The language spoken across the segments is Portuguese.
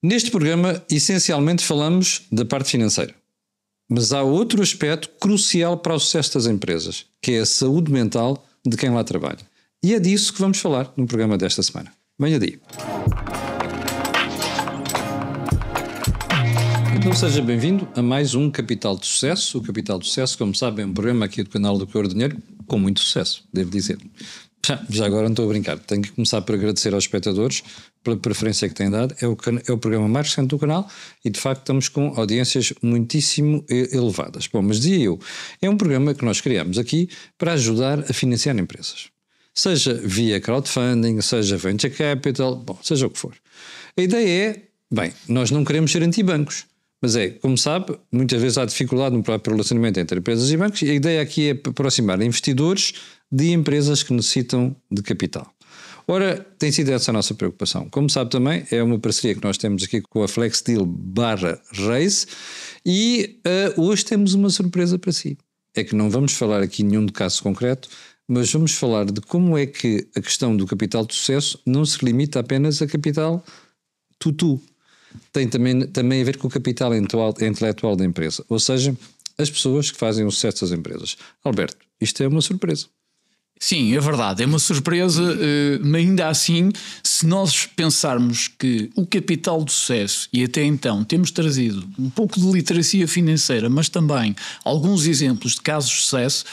Neste programa, essencialmente falamos da parte financeira. Mas há outro aspecto crucial para o sucesso das empresas, que é a saúde mental de quem lá trabalha. E é disso que vamos falar no programa desta semana. Venha daí. Então seja bem-vindo a mais um Capital de Sucesso. O Capital de Sucesso, como sabem, é um programa aqui do canal do Cor Dinheiro com muito sucesso, devo dizer. Já agora não estou a brincar. Tenho que começar por agradecer aos espectadores pela preferência que têm dado. É o programa mais recente do canal e, de facto, estamos com audiências muitíssimo elevadas. Bom, mas dizia eu, é um programa que nós criamos aqui para ajudar a financiar empresas. Seja via crowdfunding, seja venture capital, bom, seja o que for. A ideia é, bem, nós não queremos ser antibancos. Mas como sabe, muitas vezes há dificuldade no próprio relacionamento entre empresas e bancos e a ideia aqui é aproximar investidores de empresas que necessitam de capital. Ora, tem sido essa a nossa preocupação. Como sabe também, é uma parceria que nós temos aqui com a FlexDeal/Raise e hoje temos uma surpresa para si. É que não vamos falar aqui nenhum de caso concreto, mas vamos falar de como é que a questão do capital de sucesso não se limita apenas a capital tutu. Tem também a ver com o capital intelectual da empresa, ou seja, as pessoas que fazem o sucesso das empresas. Alberto, isto é uma surpresa. Sim, é verdade, é uma surpresa, mas ainda assim, se nós pensarmos que o capital de sucesso, e até então temos trazido um pouco de literacia financeira, mas também alguns exemplos de casos de sucesso,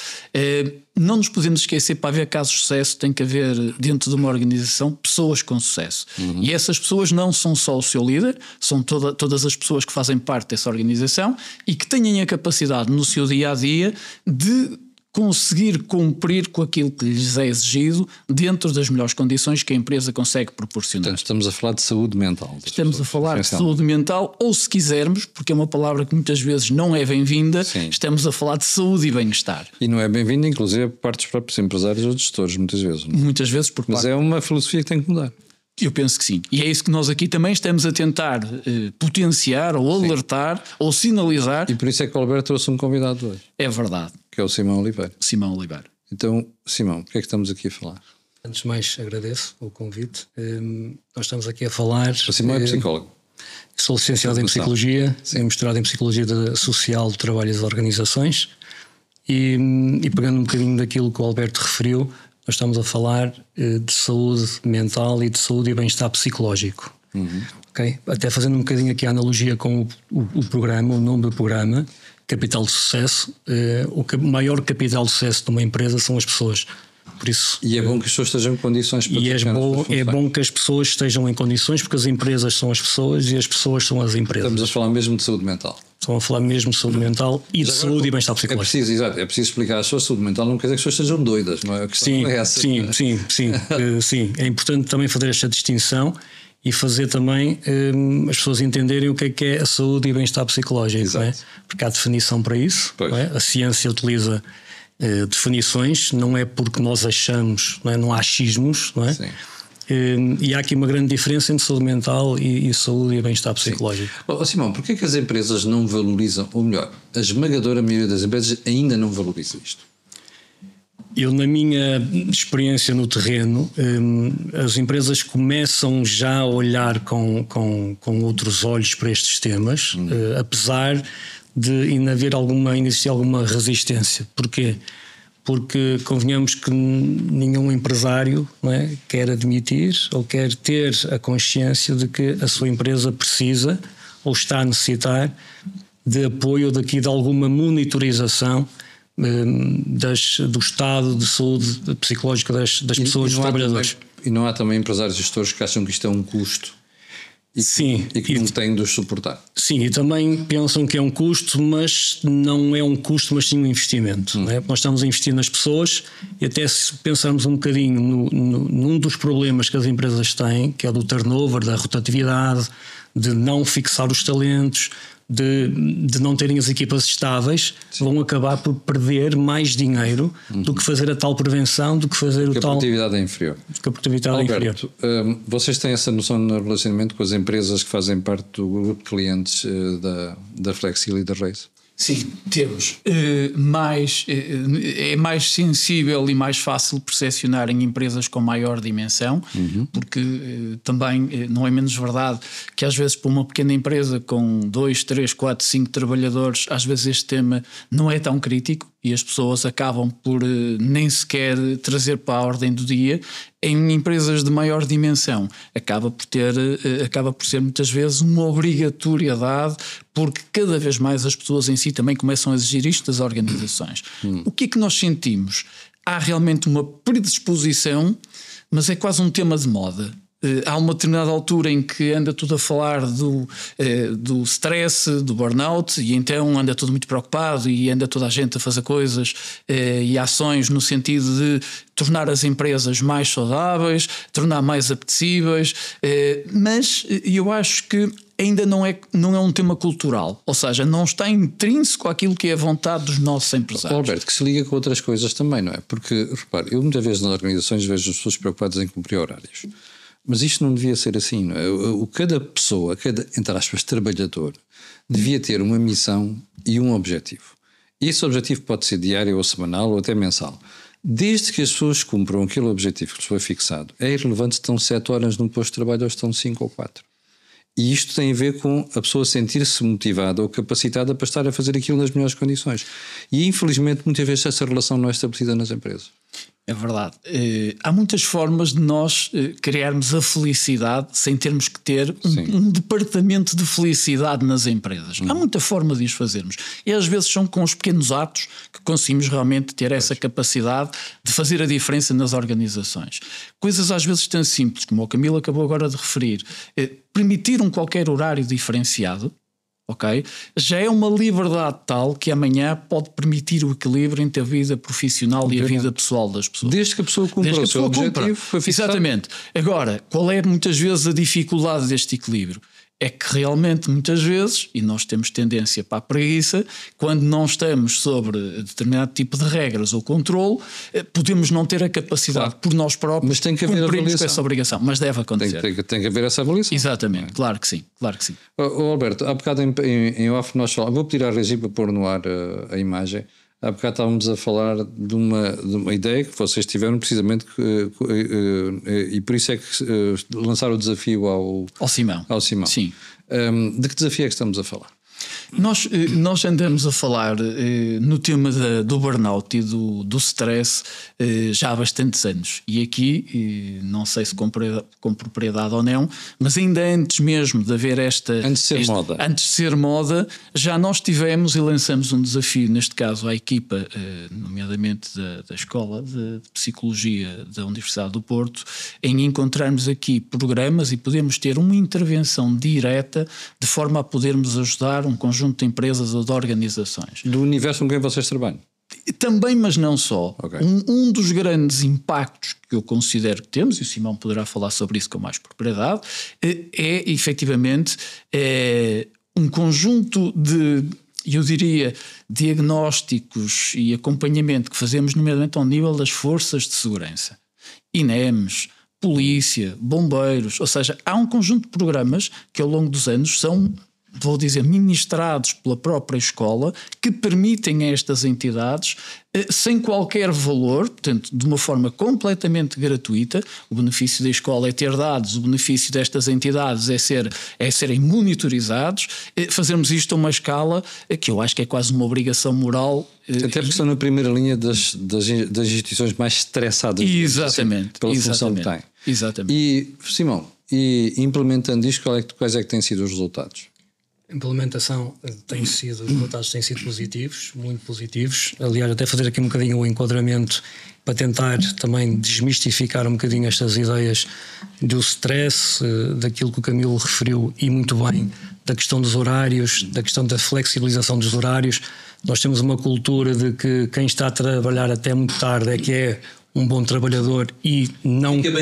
não nos podemos esquecer, para haver casos de sucesso tem que haver dentro de uma organização pessoas com sucesso. E essas pessoas não são só o seu líder, são todas as pessoas que fazem parte dessa organização e que tenham a capacidade no seu dia-a-dia de conseguir cumprir com aquilo que lhes é exigido dentro das melhores condições que a empresa consegue proporcionar. Portanto, estamos a falar de saúde mental. Estamos a falar de saúde mental, ou se quisermos, porque é uma palavra que muitas vezes não é bem-vinda, estamos a falar de saúde e bem-estar. E não é bem-vinda, inclusive, por parte dos próprios empresários ou gestores, muitas vezes. Não? Muitas vezes por parte. Mas é uma filosofia que tem que mudar. Eu penso que sim. E é isso que nós aqui também estamos a tentar potenciar ou alertar ou sinalizar. E por isso é que o Alberto trouxe um convidado hoje. É verdade. Que é o Simão Oliveira. Simão Oliveira. Então, Simão, o que é que estamos aqui a falar? Antes de mais, agradeço o convite. Nós estamos aqui a falar... O Simão é psicólogo. Sou licenciado em Psicologia, mestrado em Psicologia Social do Trabalho e das Organizações e pegando um bocadinho daquilo que o Alberto referiu, nós estamos a falar de saúde mental e de saúde e bem-estar psicológico. Okay? Até fazendo um bocadinho aqui a analogia com o programa, o nome do programa, Capital de Sucesso, o maior capital de sucesso de uma empresa são as pessoas. Por isso, e é bom que as pessoas estejam em condições para é bom que as pessoas estejam em condições, porque as empresas são as pessoas e as pessoas são as empresas. Estamos a falar mesmo de saúde mental. Estão a falar mesmo de saúde mental e de saúde e bem-estar psicológico. É preciso explicar às pessoas saúde mental, não quer dizer que as pessoas estejam doidas, não é? A questão não é essa. Sim. É importante também fazer esta distinção e fazer também as pessoas entenderem o que é a saúde e bem-estar psicológico, não é? Porque há definição para isso, não é? A ciência utiliza definições, não é porque nós achamos, não é? Não há achismos, não é? Sim. E há aqui uma grande diferença entre saúde mental e saúde e bem-estar psicológico. Simão, porquê é que as empresas não valorizam, ou melhor, a esmagadora maioria das empresas ainda não valoriza isto? Eu, na minha experiência no terreno, as empresas começam já a olhar com outros olhos para estes temas, apesar de ainda haver existir alguma resistência. Porquê? Porque convenhamos que nenhum empresário, não é, quer admitir ou quer ter a consciência de que a sua empresa precisa ou está a necessitar de apoio daqui de alguma monitorização do estado de saúde psicológica das pessoas, dos trabalhadores. E não há também empresários e gestores que acham que isto é um custo e que não têm de os suportar. Sim, e também pensam que é um custo, mas não é um custo, mas sim um investimento. Não é? Nós estamos a investir nas pessoas e até se pensarmos um bocadinho num dos problemas que as empresas têm, que é do turnover, da rotatividade, de não fixar os talentos, de não terem as equipas estáveis, vão acabar por perder mais dinheiro do que fazer a tal prevenção, do que fazer o tal... A produtividade é inferior. Que a produtividade Alberto, é inferior. Vocês têm essa noção no relacionamento com as empresas que fazem parte do grupo de clientes da FlexDeal e da Raise? Sim, temos. É mais sensível e mais fácil percepcionar em empresas com maior dimensão, porque também não é menos verdade que às vezes para uma pequena empresa com 2, 3, 4, 5 trabalhadores, às vezes este tema não é tão crítico e as pessoas acabam por nem sequer trazer para a ordem do dia. Em empresas de maior dimensão acaba por ser muitas vezes uma obrigatoriedade, porque cada vez mais as pessoas em si também começam a exigir isto das organizações. O que é que nós sentimos? Há realmente uma predisposição, mas é quase um tema de moda. Há uma determinada altura em que anda tudo a falar do stress, do burnout, e então anda tudo muito preocupado e anda toda a gente a fazer coisas e ações no sentido de tornar as empresas mais saudáveis, tornar mais apetecíveis, mas eu acho que ainda não é um tema cultural, ou seja, não está intrínseco àquilo que é a vontade dos nossos empresários. Alberto, que se liga com outras coisas também, não é? Porque, repare, eu muitas vezes nas organizações vejo as pessoas preocupadas em cumprir horários. Mas isto não devia ser assim, não é? Cada pessoa, cada, entre aspas, trabalhador, devia ter uma missão e um objetivo. E esse objetivo pode ser diário ou semanal ou até mensal. Desde que as pessoas cumpram aquele objetivo que lhes foi fixado, é irrelevante se estão 7 horas num posto de trabalho ou estão 5 ou 4. E isto tem a ver com a pessoa sentir-se motivada ou capacitada para estar a fazer aquilo nas melhores condições. E infelizmente muitas vezes essa relação não é estabelecida nas empresas. É verdade. Há muitas formas de nós criarmos a felicidade sem termos que ter um departamento de felicidade nas empresas. Há muita forma de os fazermos. E às vezes são com os pequenos atos que conseguimos realmente ter essa capacidade de fazer a diferença nas organizações. Coisas às vezes tão simples, como o Camilo acabou agora de referir. Permitir qualquer horário diferenciado, ok? Já é uma liberdade tal que amanhã pode permitir o equilíbrio entre a vida profissional e a vida pessoal das pessoas. Desde que a pessoa cumpra o seu objetivo. Foi fixado. Exatamente. Agora, qual é muitas vezes a dificuldade deste equilíbrio? É que realmente muitas vezes, e nós temos tendência para a preguiça, quando não estamos sobre determinado tipo de regras ou controle, podemos não ter a capacidade por nós próprios de cumprirmos com essa obrigação. Mas deve acontecer. Tem que haver essa avaliação. Exatamente, claro que sim. Claro que sim. Alberto, há bocado em off nós falamos, vou pedir à Regi para pôr no ar a imagem. Há bocado estávamos a falar de uma ideia que vocês tiveram precisamente e por isso é que lançaram o desafio ao Simão. Sim. De que desafio é que estamos a falar? Nós andamos a falar no tema do burnout e do stress já há bastantes anos. E aqui, não sei se com propriedade ou não, mas ainda antes mesmo de haver Antes de ser moda, já nós tivemos e lançamos um desafio, neste caso à equipa, nomeadamente da Escola de Psicologia da Universidade do Porto, em encontrarmos aqui programas e podermos ter uma intervenção direta de forma a podermos ajudar um conjunto de empresas ou de organizações. Do universo com quem vocês trabalham? Também, mas não só. Okay. Um dos grandes impactos que eu considero que temos, e o Simão poderá falar sobre isso com mais propriedade, é efetivamente um conjunto de, eu diria, diagnósticos e acompanhamento que fazemos nomeadamente ao nível das forças de segurança. INEMs, polícia, bombeiros, ou seja, há um conjunto de programas que ao longo dos anos são, vou dizer, ministrados pela própria escola, que permitem a estas entidades, sem qualquer valor, portanto, de uma forma completamente gratuita. O benefício da escola é ter dados, o benefício destas entidades é serem monitorizados, fazermos isto a uma escala que eu acho que é quase uma obrigação moral. Até porque estão na primeira linha das instituições mais estressadas. Exatamente. Pela função que têm. Exatamente. E, Simão, implementando isto, quais é que têm sido os resultados? A implementação os resultados têm sido positivos, muito positivos. Aliás, até fazer aqui um bocadinho o enquadramento para tentar também desmistificar um bocadinho estas ideias do stress, daquilo que o Camilo referiu e muito bem, da questão dos horários, da questão da flexibilização dos horários. Nós temos uma cultura de que quem está a trabalhar até muito tarde é que é um bom trabalhador e não fica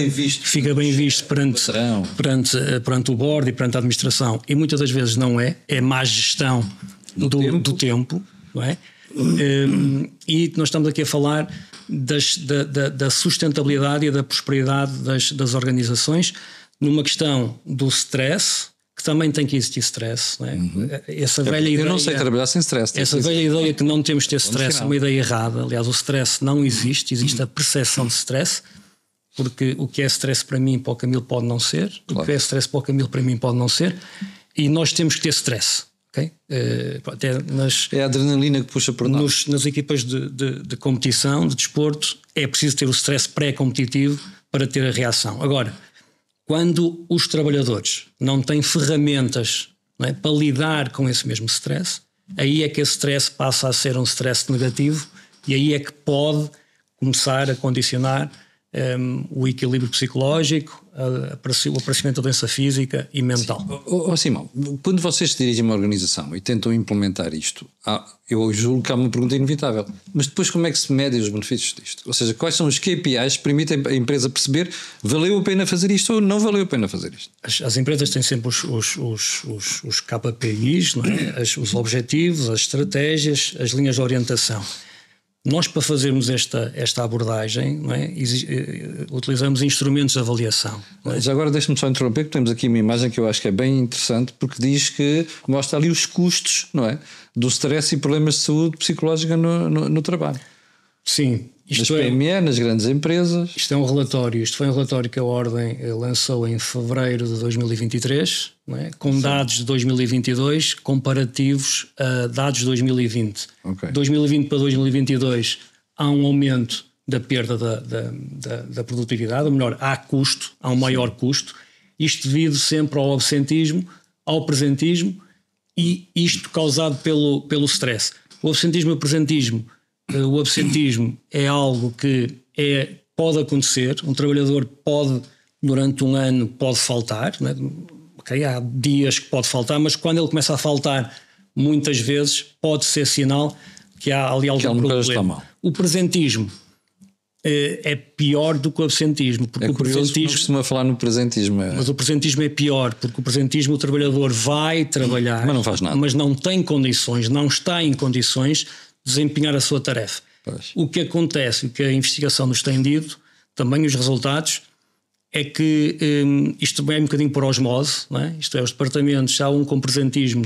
bem visto perante o board e perante a administração, e muitas das vezes não é má gestão do tempo, não é? E nós estamos aqui a falar da sustentabilidade e da prosperidade das organizações numa questão do stress, que também tem que existir stress. Não é? Essa velha ideia, eu não sei trabalhar sem stress. Essa velha ideia que não temos de ter stress é uma ideia errada. Aliás, o stress não existe, existe a percepção de stress, porque o que é stress para mim, para o Camilo, pode não ser, o que é stress para o Camilo, para mim, pode não ser, e nós temos que ter stress. Okay? Até é a adrenalina que puxa por nós. Nas equipas de competição, de desporto, é preciso ter o stress pré-competitivo para ter a reação. Agora, quando os trabalhadores não têm ferramentas, não é, para lidar com esse mesmo stress, aí é que esse stress passa a ser um stress negativo e aí é que pode começar a condicionar o equilíbrio psicológico, o aparecimento da doença física e mental. Simão, quando vocês se dirigem a uma organização e tentam implementar isto, eu julgo que há uma pergunta inevitável, mas depois como é que se medem os benefícios disto? Ou seja, quais são os KPIs que permitem a empresa perceber valeu a pena fazer isto ou não valeu a pena fazer isto? As empresas têm sempre os KPIs, não é? Os objetivos, as estratégias, as linhas de orientação. Nós, para fazermos esta abordagem, não é, utilizamos instrumentos de avaliação. Não é? Já agora deixa-me só interromper, que temos aqui uma imagem que eu acho que é bem interessante, porque diz que mostra ali os custos, não é, do stress e problemas de saúde psicológica no trabalho. Sim. Nas PME, nas grandes empresas. Isto é um relatório. Isto foi um relatório que a Ordem lançou em fevereiro de 2023, não é? Com dados de 2022 comparativos a dados de 2020. Okay. 2020 para 2022 há um aumento da perda da produtividade, ou melhor, há um maior custo. Isto devido sempre ao absentismo, ao presentismo e isto causado pelo stress. O absentismo e o presentismo. O absentismo é algo que pode acontecer, um trabalhador pode, durante um ano, pode faltar, não é? Okay, há dias que pode faltar, mas quando ele começa a faltar, muitas vezes pode ser sinal que há ali algum problema. O presentismo é pior do que o absentismo. Porque o presentismo, não costuma falar no presentismo. Mas o presentismo é pior, porque o presentismo o trabalhador vai trabalhar, mas não faz nada. Mas não tem condições, não está em condições desempenhar a sua tarefa. Pois. O que acontece, o que a investigação nos tem dito, também os resultados, é que isto é um bocadinho por osmose, não é? Isto é, os departamentos, há um com presentismo,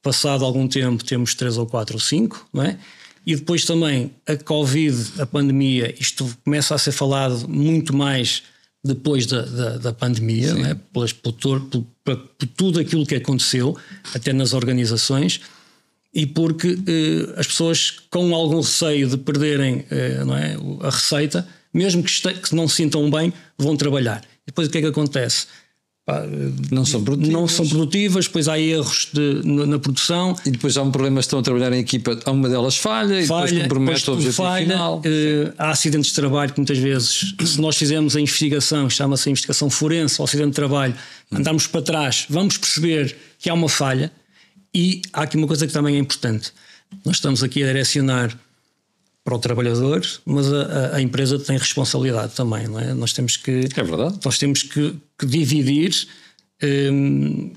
passado algum tempo temos 3 ou 4 ou 5, não é? E depois também a Covid, a pandemia, isto começa a ser falado muito mais depois da pandemia, não é? Por tudo aquilo que aconteceu, até nas organizações, e porque as pessoas com algum receio de perderem não é, a receita, mesmo que não se sintam bem, vão trabalhar. E depois o que é que acontece? Não são produtivas, depois há erros na produção. E depois há um problema, estão a trabalhar em equipa, uma delas falha e depois compromete o objetivo final. Há acidentes de trabalho que muitas vezes, se nós fizermos a investigação, chama-se a investigação forense, o acidente de trabalho, andamos para trás, vamos perceber que há uma falha. E há aqui uma coisa que também é importante. Nós estamos aqui a direcionar para o trabalhador, mas a empresa tem responsabilidade também, não é? Nós temos que, é verdade. Nós temos que dividir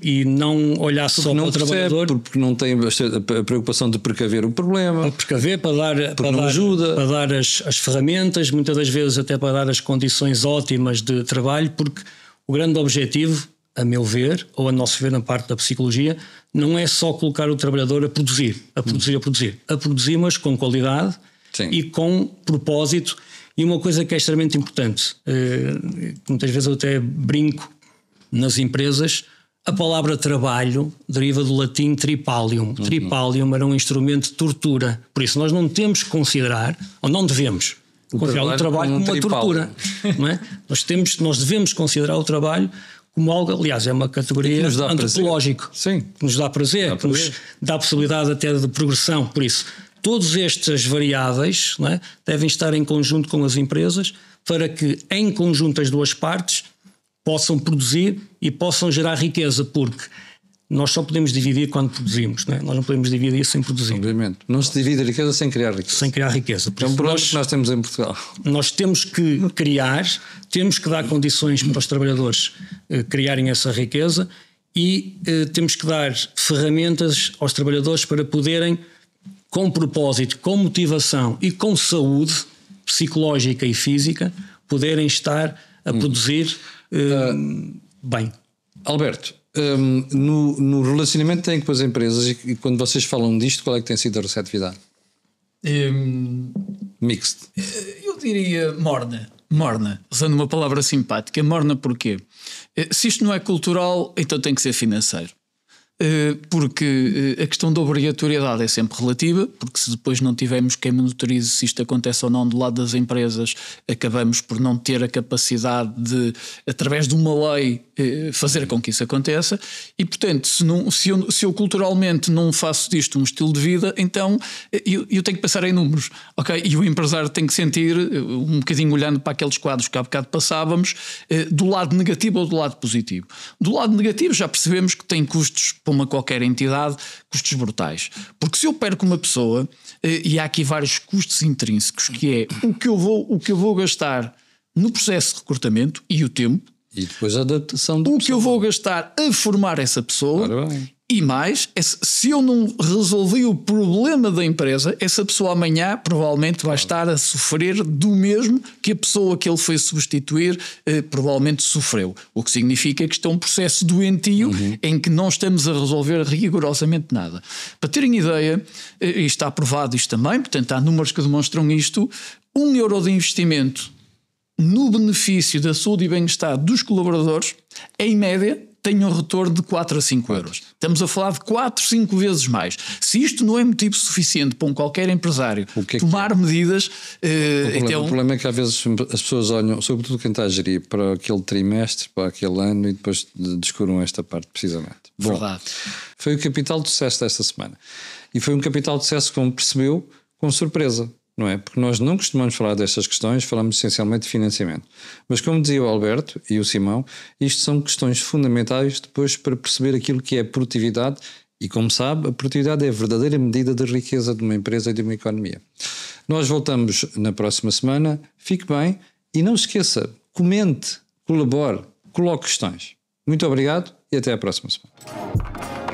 e não olhar só para o trabalhador. Porque não tem a preocupação de precaver o problema. Para precaver, para dar as ferramentas, muitas das vezes até para dar as condições ótimas de trabalho, porque o grande objetivo, a meu ver, ou a nosso ver na parte da psicologia, não é só colocar o trabalhador a produzir, mas com qualidade. Sim. E com propósito. E uma coisa que é extremamente importante, muitas vezes eu até brinco nas empresas, a palavra trabalho deriva do latim tripalium. Tripalium era um instrumento de tortura. Por isso nós não temos que considerar, ou não devemos considerar o trabalho como uma tortura. Não é? Nós devemos considerar o trabalho como algo, aliás, é uma categoria antropológica, que nos dá prazer, que nos dá a possibilidade até de progressão. Por isso, todas estas variáveis, não é, devem estar em conjunto com as empresas para que, em conjunto, as duas partes possam produzir e possam gerar riqueza, porque nós só podemos dividir quando produzimos, não é? Nós não podemos dividir sem produzir. Obviamente. Não se divide a riqueza sem criar riqueza. Sem criar riqueza. É um problema que nós temos em Portugal. Nós temos que criar, temos que dar condições para os trabalhadores criarem essa riqueza e temos que dar ferramentas aos trabalhadores para poderem, com propósito, com motivação e com saúde psicológica e física, poderem estar a produzir bem. Alberto, no relacionamento que têm com as empresas e quando vocês falam disto, qual é que tem sido a receptividade? Mixed. Eu diria morna, usando uma palavra simpática. Morna porquê? Se isto não é cultural, então tem que ser financeiro. Porque a questão da obrigatoriedade é sempre relativa, porque se depois não tivermos quem monitorize se isto acontece ou não do lado das empresas, acabamos por não ter a capacidade de, através de uma lei, fazer com que isso aconteça. E portanto, se eu culturalmente não faço disto um estilo de vida, então eu tenho que pensar em números, ok? E o empresário tem que sentir, um bocadinho olhando para aqueles quadros que há bocado passávamos, do lado negativo ou do lado positivo. Do lado negativo já percebemos que tem custos para qualquer entidade, custos brutais. Porque se eu perco uma pessoa, e há aqui vários custos intrínsecos, que é o que eu vou gastar no processo de recrutamento e o tempo, e depois a adaptação do que eu vou gastar a formar essa pessoa. E mais, se eu não resolvi o problema da empresa, essa pessoa amanhã provavelmente vai estar a sofrer do mesmo que a pessoa que ele foi substituir provavelmente sofreu. O que significa que isto é um processo doentio em que não estamos a resolver rigorosamente nada. Para terem ideia, e está aprovado isto também, portanto há números que demonstram isto, 1 euro de investimento no benefício da saúde e bem-estar dos colaboradores, em média, tem um retorno de 4 a 5 euros. Estamos a falar de 4, 5 vezes mais. Se isto não é motivo suficiente para qualquer empresário tomar medidas... O problema é que às vezes as pessoas olham, sobretudo quem está a gerir, para aquele trimestre, para aquele ano, e depois descuram esta parte precisamente. Verdade. Bom, foi o capital de sucesso desta semana. E foi um capital de sucesso, como percebeu, com surpresa. Não é? Porque nós não costumamos falar destas questões, falamos essencialmente de financiamento. Mas como dizia o Alberto e o Simão, isto são questões fundamentais depois para perceber aquilo que é a produtividade e, como sabe, a produtividade é a verdadeira medida da riqueza de uma empresa e de uma economia. Nós voltamos na próxima semana, fique bem e não se esqueça, comente, colabore, coloque questões. Muito obrigado e até à próxima semana.